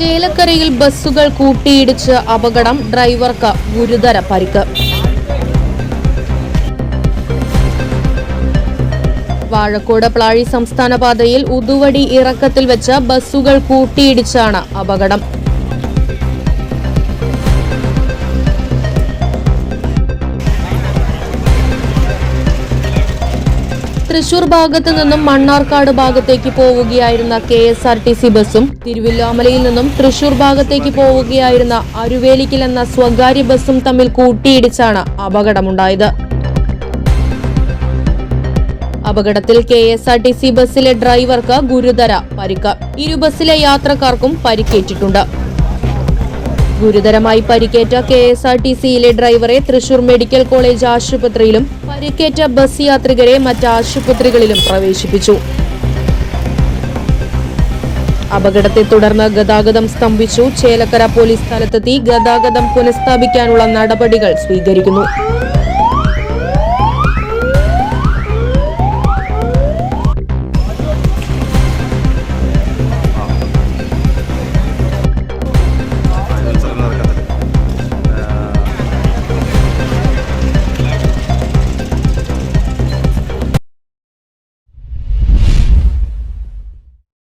ചേലക്കരയിൽ ബസ്സുകൾ കൂട്ടിയിടിച്ച് അപകടം, ഡ്രൈവർക്ക് ഗുരുതര പരിക്ക്. വാഴക്കോട് പ്ലാഴി സംസ്ഥാന പാതയിൽ ഉതുവടി ഇറക്കത്തിൽ വെച്ച് ബസ്സുകൾ കൂട്ടിയിടിച്ചാണ് അപകടം. തൃശൂർ ഭാഗത്തു നിന്നും മണ്ണാർക്കാട് ഭാഗത്തേക്ക് പോവുകയായിരുന്ന KSRTC ബസ്സും തിരുവില്ലാമലയിൽ നിന്നും തൃശൂർ ഭാഗത്തേക്ക് പോവുകയായിരുന്ന അരുവേലിക്കൽ എന്ന സ്വകാര്യ ബസ്സും തമ്മിൽ കൂട്ടിയിടിച്ചാണ് അപകടമുണ്ടായത്. അപകടത്തിൽ KSRTC ബസ്സിലെ ഡ്രൈവർക്ക് ഗുരുതര പരിക്ക്. ഇരു ബസ്സിലെ യാത്രക്കാർക്കും പരിക്കേറ്റിട്ടുണ്ട്. ഗുരുതരമായി പരിക്കേറ്റ KSRTCയിലെ ഡ്രൈവറെ തൃശൂർ മെഡിക്കൽ കോളേജ് ആശുപത്രിയിലും പരിക്കേറ്റ ബസ് യാത്രികരെ മറ്റ് ആശുപത്രികളിലും പ്രവേശിപ്പിച്ചു. അപകടത്തെ തുടർന്ന് ഗതാഗതം സ്തംഭിച്ചു. ചേലക്കര പോലീസ് സ്ഥലത്തെത്തി ഗതാഗതം പുനഃസ്ഥാപിക്കാനുള്ള നടപടികൾ സ്വീകരിക്കുന്നു.